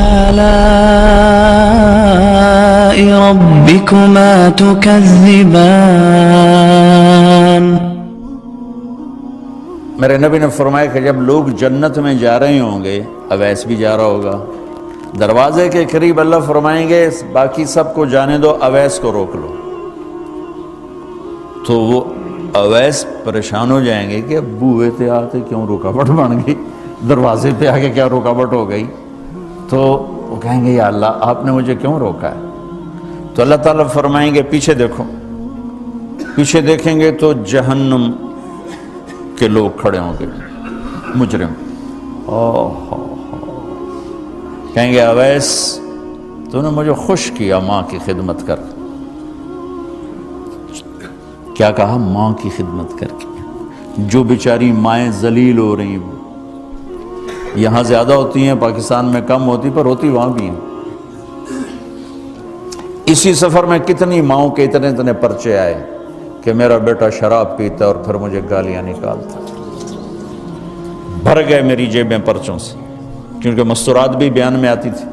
آلاء ربكما تكذبان۔ میرے نبی نے فرمایا کہ جب لوگ جنت میں جا رہے ہوں گے، اویس بھی جا رہا ہوگا، دروازے کے قریب اللہ فرمائیں گے باقی سب کو جانے دو، اویس کو روک لو۔ تو وہ اویس پریشان ہو جائیں گے کہ اب بوئے تھے آتے کیوں رکاوٹ بن گئی، دروازے پہ آگے کیا رکاوٹ ہو گئی؟ تو وہ کہیں گے یا اللہ آپ نے مجھے کیوں روکا ہے؟ تو اللہ تعالیٰ فرمائیں گے پیچھے دیکھو۔ پیچھے دیکھیں گے تو جہنم کے لوگ کھڑے ہوں گے، مجرم۔ کہیں گے اویس تو نے مجھے خوش کیا ماں کی خدمت کر۔ کیا کہا؟ ماں کی خدمت کر کے۔ جو بیچاری مائیں ذلیل ہو رہی ہیں، یہاں زیادہ ہوتی ہیں، پاکستان میں کم ہوتی، پر ہوتی وہاں بھی ہیں۔ اسی سفر میں کتنی ماؤں کے اتنے پرچے آئے کہ میرا بیٹا شراب پیتا اور پھر مجھے گالیاں نکالتا۔ بھر گئے میری جیبیں پرچوں سے، کیونکہ مستورات بھی بیان میں آتی تھی،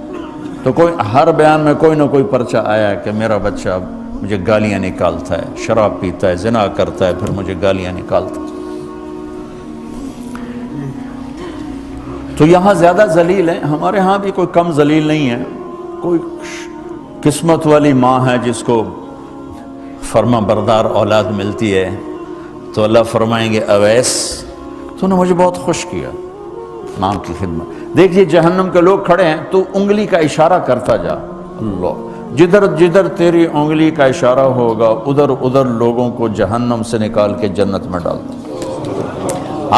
تو ہر بیان میں کوئی نہ کوئی پرچہ آیا کہ میرا بچہ مجھے گالیاں نکالتا ہے، شراب پیتا ہے، زنا کرتا ہے، پھر مجھے گالیاں نکالتا ہے۔ تو یہاں زیادہ ذلیل ہیں، ہمارے ہاں بھی کوئی کم ذلیل نہیں ہے۔ کوئی قسمت والی ماں ہے جس کو فرما بردار اولاد ملتی ہے، تو اللہ فرمائیں گے اویس تو نے مجھے بہت خوش کیا ماں کی خدمت۔ دیکھیے جہنم کے لوگ کھڑے ہیں، تو انگلی کا اشارہ کرتا جا، اللہ جدھر جدھر تیری انگلی کا اشارہ ہوگا ادھر ادھر لوگوں کو جہنم سے نکال کے جنت میں ڈال دوں۔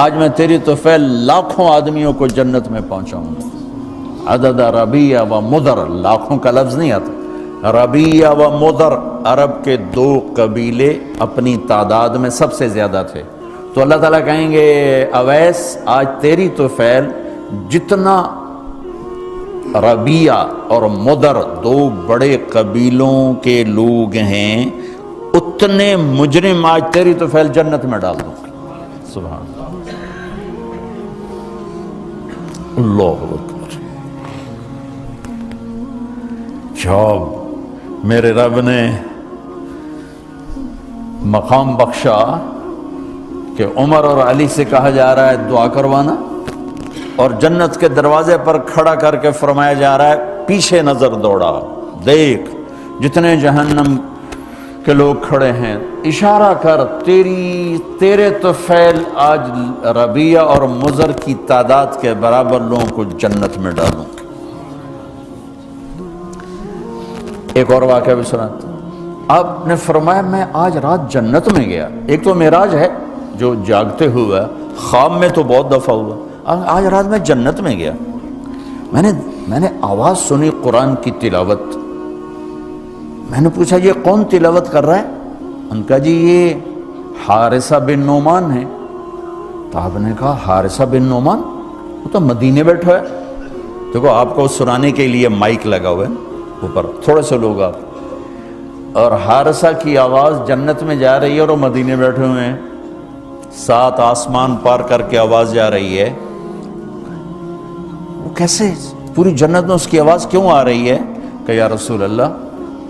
آج میں تیری طفیل لاکھوں آدمیوں کو جنت میں پہنچاؤں گا۔ عدد ربیہ و مدر، لاکھوں کا لفظ نہیں آتا، ربیہ و مدر عرب کے دو قبیلے اپنی تعداد میں سب سے زیادہ تھے۔ تو اللہ تعالیٰ کہیں گے اویس آج تیری طفیل جتنا ربیہ اور مدر دو بڑے قبیلوں کے لوگ ہیں، اتنے مجرم آج تیری طفیل جنت میں ڈال دوں۔ سبحان اللہ اکبر۔ جب میرے رب نے مقام بخشا کہ عمر اور علی سے کہا جا رہا ہے دعا کروانا، اور جنت کے دروازے پر کھڑا کر کے فرمایا جا رہا ہے پیچھے نظر دوڑا، دیکھ جتنے جہنم کے لوگ کھڑے ہیں، اشارہ کر تیرے طفیل آج ربیہ اور مضر کی تعداد کے برابر لوگوں کو جنت میں ڈالوں۔ ایک اور واقعہ بھی سناتا ہوں۔ آپ نے فرمایا میں آج رات جنت میں گیا۔ ایک تو معراج ہے جو جاگتے ہوا، خواب میں تو بہت دفعہ ہوا، آج رات میں جنت میں گیا، میں نے آواز سنی قرآن کی تلاوت۔ میں نے پوچھا یہ کون تلاوت کر رہا ہے؟ ان کا جی یہ حارثہ بن نعمان ہے۔ تو آپ نے کہا حارثہ بن نعمان؟ وہ تو مدینے بیٹھا ہے۔ دیکھو آپ کو سنانے کے لیے مائک لگا ہوا ہے اوپر، تھوڑے سے لوگ آپ، اور حارثہ کی آواز جنت میں جا رہی ہے اور وہ مدینے بیٹھے ہوئے ہیں، 7 آسمان پار کر کے آواز جا رہی ہے۔ وہ کیسے پوری جنت میں اس کی آواز کیوں آ رہی ہے؟ کہ یا رسول اللہ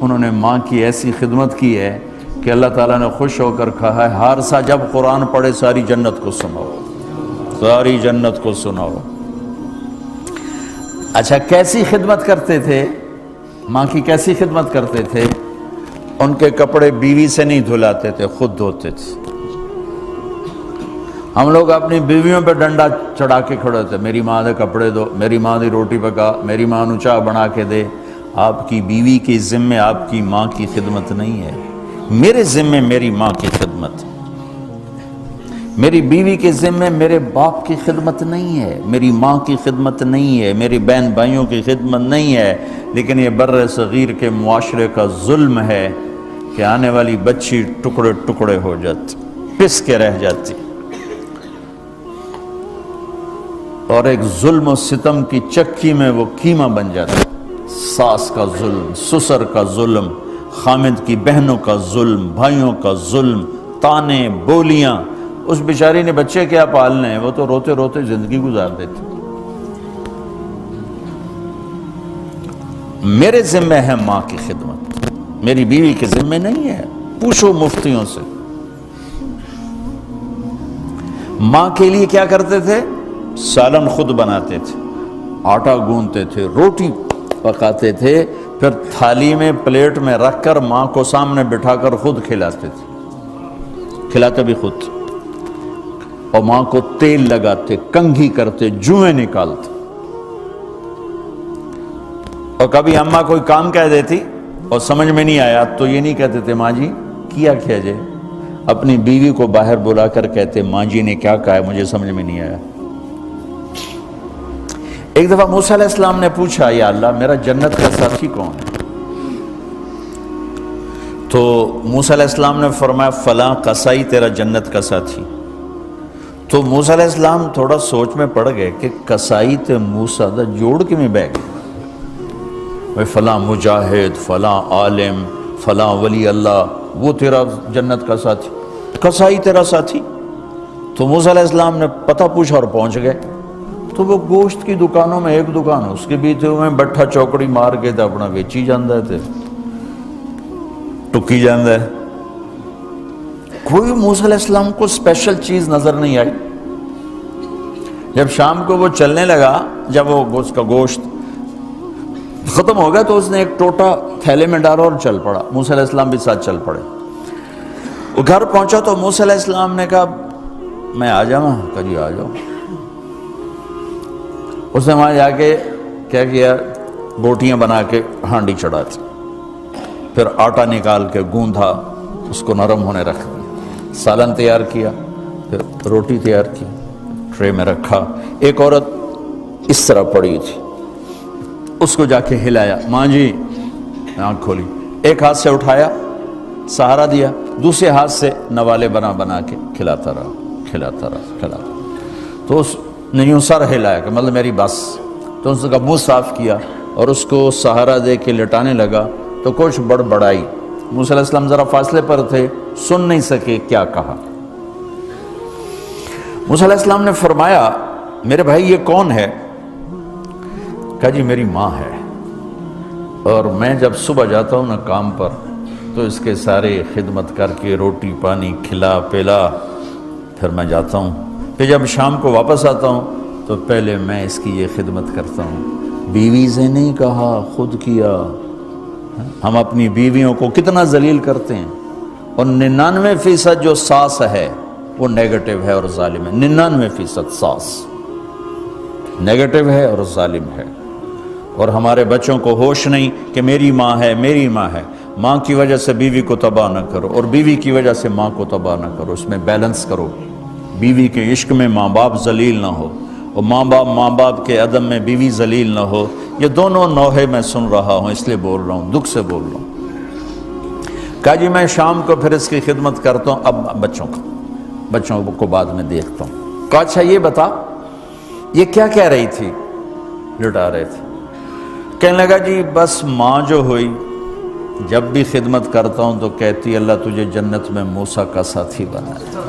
انہوں نے ماں کی ایسی خدمت کی ہے کہ اللہ تعالیٰ نے خوش ہو کر کہا ہے حارثہ جب قرآن پڑھے ساری جنت کو سناؤ، ساری جنت کو سناؤ۔ اچھا کیسی خدمت کرتے تھے؟ ماں کی کیسی خدمت کرتے تھے؟ ان کے کپڑے بیوی سے نہیں دھلاتے تھے، خود دھوتے تھے۔ ہم لوگ اپنی بیویوں پہ ڈنڈا چڑھا کے کھڑے ہوتے، میری ماں دے کپڑے دو، میری ماں دی روٹی پکا، میری ماں نو چاہ بنا کے دے۔ آپ کی بیوی کے ذمے آپ کی ماں کی خدمت نہیں ہے، میرے ذمے میری ماں کی خدمت، میری بیوی کے ذمے میرے باپ کی خدمت نہیں ہے، میری ماں کی خدمت نہیں ہے، میری بہن بھائیوں کی خدمت نہیں ہے۔ لیکن یہ بر صغیر کے معاشرے کا ظلم ہے کہ آنے والی بچی ٹکڑے ٹکڑے ہو جاتی، پس کے رہ جاتی، اور ایک ظلم و ستم کی چکی میں وہ قیمہ بن جاتا ہے۔ ساس کا ظلم، سسر کا ظلم، خامد کی بہنوں کا ظلم، بھائیوں کا ظلم، تانے بولیاں۔ اس بیچاری نے بچے کیا پالنے ہیں، وہ تو روتے روتے زندگی گزار دیتی۔ میرے ذمہ ہے ماں کی خدمت، میری بیوی کے ذمہ نہیں ہے۔ پوچھو مفتیوں سے، ماں کے لیے کیا کرتے تھے؟ سالن خود بناتے تھے، آٹا گوندتے تھے، روٹی پکاتے تھے، پھر تھالی میں پلیٹ میں رکھ کر ماں کو سامنے بٹھا کر خود کھلاتے تھے، کھلاتے بھی خود، اور ماں کو تیل لگاتے، کنگھی کرتے، جوئیں نکالتے۔ اور کبھی اماں کوئی کام کہہ دیتی اور سمجھ میں نہیں آیا تو یہ نہیں کہتے تھے ماں جی کیا جائے، اپنی بیوی کو باہر بلا کر کہتے ماں جی نے کیا کہا ہے مجھے سمجھ میں نہیں آیا۔ ایک دفعہ موسیٰ علیہ السلام نے پوچھا یا اللہ میرا جنت کا ساتھی کون ہے؟ تو موسیٰ علیہ السلام نے فرمایا فلاں قصائی تیرا جنت کا ساتھی۔ تو موسیٰ علیہ السلام تھوڑا سوچ میں پڑ گئے کہ قصائی تے موسیٰ دا جوڑ کے میں بہ گئے، فلاں مجاہد، فلاں عالم، فلاں ولی اللہ، وہ تیرا جنت کا ساتھی، قصائی تیرا ساتھی۔ تو موسیٰ علیہ السلام نے پتہ پوچھا اور پہنچ گئے۔ تو وہ گوشت کی دکانوں میں ایک دکان اس کے بھی تھے، میں بٹھا چوکڑی مار کے تھا اپنا ویچی جاندہ تھے، ٹکی جاندہ ہے۔ کوئی موسیٰ علیہ السلام کو اسپیشل چیز نظر نہیں آئی۔ جب شام کو وہ چلنے لگا، جب وہ اس کا گوشت ختم ہو گیا تو اس نے ایک ٹوٹا تھیلے میں ڈالا اور چل پڑا، موسیٰ علیہ السلام بھی ساتھ چل پڑے۔ وہ گھر پہنچا تو موسیٰ علیہ السلام نے کہا میں آ جاؤں؟ کہا جی آ جاؤ۔ اس نے وہاں جا کے کیا کیا، بوٹیاں بنا کے ہانڈی چڑھا دی، پھر آٹا نکال کے گوندھا، اس کو نرم ہونے رکھ دیا، سالن تیار کیا، پھر روٹی تیار کی، ٹرے میں رکھا۔ ایک عورت اس طرح پڑی تھی، اس کو جا کے ہلایا، ماں جی، آنکھ کھولی، ایک ہاتھ سے اٹھایا، سہارا دیا، دوسرے ہاتھ سے نوالے بنا بنا کے کھلاتا رہا، کھلاتا رہا، کھلاتا رہا۔ تو اس نے یوں سر ہلایا کہ مطلب میری بس۔ تو اس کا منہ صاف کیا اور اس کو سہارا دے کے لٹانے لگا تو کچھ بڑبڑائی۔ موسیٰ علیہ السلام ذرا فاصلے پر تھے، سن نہیں سکے کیا کہا۔ موسیٰ علیہ السلام نے فرمایا میرے بھائی یہ کون ہے؟ کہا جی میری ماں ہے، اور میں جب صبح جاتا ہوں نا کام پر تو اس کے سارے خدمت کر کے روٹی پانی کھلا پلا پھر میں جاتا ہوں، پھر جب شام کو واپس آتا ہوں تو پہلے میں اس کی یہ خدمت کرتا ہوں۔ بیوی سے نہیں کہا، خود کیا۔ ہم اپنی بیویوں کو کتنا ذلیل کرتے ہیں، اور 99% جو ساس ہے وہ نیگیٹو ہے اور ظالم ہے۔ 99% ساس نیگیٹو ہے اور ظالم ہے، اور ہمارے بچوں کو ہوش نہیں کہ میری ماں ہے، میری ماں ہے۔ ماں کی وجہ سے بیوی کو تباہ نہ کرو، اور بیوی کی وجہ سے ماں کو تباہ نہ کرو، اس میں بیلنس کرو۔ بیوی کے عشق میں ماں باپ ذلیل نہ ہو، اور ماں باپ کے عدم میں بیوی ذلیل نہ ہو۔ یہ دونوں نوحے میں سن رہا ہوں، اس لیے بول رہا ہوں، دکھ سے بول رہا ہوں۔ کہا جی میں شام کو پھر اس کی خدمت کرتا ہوں، اب بچوں کو بعد میں دیکھتا ہوں۔ کہا اچھا یہ بتا یہ کیا کہہ رہی تھی؟ لٹا رہے تھے۔ کہنے لگا جی بس ماں جو ہوئی جب بھی خدمت کرتا ہوں تو کہتی اللہ تجھے جنت میں موسیٰ کا ساتھی بنایا۔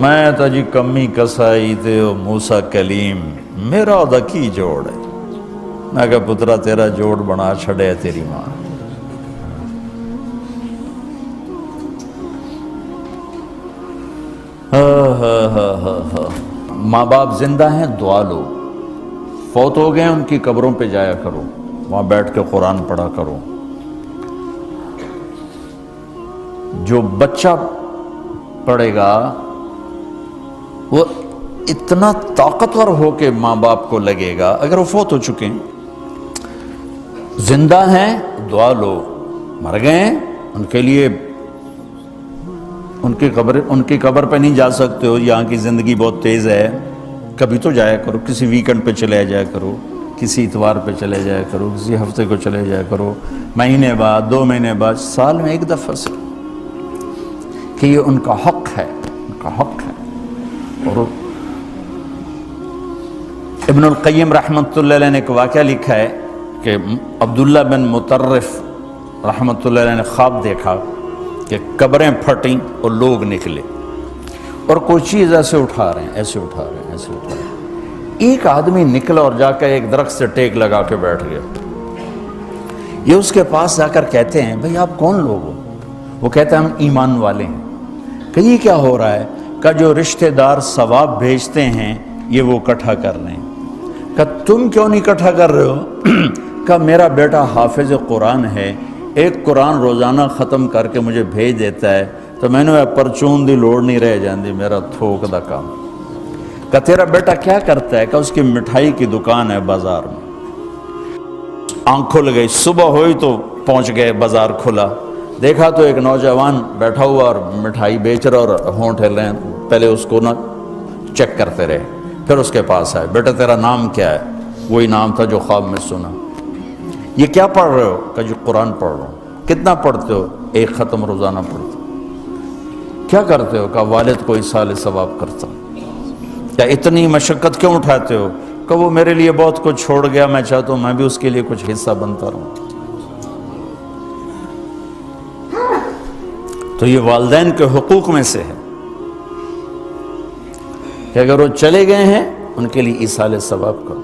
میں تو جی کمی کسائی تے موسیٰ کلیم، میرا دا کی جوڑ ہے۔ میں کہا پترا تیرا جوڑ بنا چھڑے ہے تیری ماں۔ ماں باپ زندہ ہیں دعا لو، فوت ہو گئے ان کی قبروں پہ جایا کرو، وہاں بیٹھ کے قرآن پڑھا کرو۔ جو بچہ پڑھے گا وہ اتنا طاقتور ہو کے ماں باپ کو لگے گا، اگر وہ فوت ہو چکے ہیں، زندہ ہیں دعا لو، مر گئے ہیں ان کے لیے ان کی قبر پہ نہیں جا سکتے ہو، یہاں کی زندگی بہت تیز ہے، کبھی تو جایا کرو، کسی ویکنڈ پہ چلے جایا کرو، کسی اتوار پہ چلے جایا کرو، کسی ہفتے کو چلے جایا کرو، مہینے بعد 2 مہینے بعد، سال میں ایک دفعہ سے، کہ یہ ان کا حق ہے، ان کا حق ہے۔ اور ابن القیم رحمۃ اللہ علیہ نے ایک واقعہ لکھا ہے کہ عبداللہ بن مطرف رحمۃ اللہ علیہ نے خواب دیکھا کہ قبریں پھٹیں اور لوگ نکلے اور کوئی چیز ایسے اٹھا رہے ہیں، ایسے اٹھا رہے ہیں، ایسے اٹھا رہے ہیں۔ ایک آدمی نکلا اور جا کر ایک درخت سے ٹیک لگا کے بیٹھ گیا، یہ اس کے پاس جا کر کہتے ہیں بھئی آپ کون لوگ ہو؟ وہ کہتے ہیں ہم ایمان والے ہیں۔ کہ یہ کیا ہو رہا ہے؟ کہ جو رشتہ دار ثواب بھیجتے ہیں یہ وہ اکٹھا کر رہے ہیں۔ کہ تم کیوں نہیں اکٹھا کر رہے ہو؟ کہ میرا بیٹا حافظ قرآن ہے، ایک قرآن روزانہ ختم کر کے مجھے بھیج دیتا ہے، تو میں نے پرچون دی لوڑ نہیں رہ جاندی، میرا تھوک دا کام۔ کہ تیرا بیٹا کیا کرتا ہے؟ کہ اس کی مٹھائی کی دکان ہے بازار میں۔ آنکھ کھل گئی، صبح ہوئی تو پہنچ گئے، بازار کھلا، دیکھا تو ایک نوجوان بیٹھا ہوا اور مٹھائی بیچ رہا اور ہونٹ ہل رہے ہیں۔ پہلے اس کو چیک کرتے رہے، پھر اس کے پاس آئے، بیٹا تیرا نام کیا ہے؟ وہی نام تھا جو خواب میں سنا۔ یہ کیا پڑھ رہے ہو؟ کہ جو قرآن پڑھ رہا ہوں۔ کتنا پڑھتے ہو؟ ایک ختم روزانہ پڑھتے ہو۔ کیا کرتے ہو؟ کہ والد کو ایصال ثواب کرتا ہوں۔ کیا اتنی مشقت کیوں اٹھاتے ہو؟ کہ وہ میرے لیے بہت کچھ چھوڑ گیا، میں چاہتا ہوں میں بھی اس کے لیے کچھ حصہ بنتا رہوں۔ تو یہ والدین کے حقوق میں سے ہے کہ اگر وہ چلے گئے ہیں ان کے لیے ایصال ثواب کرو۔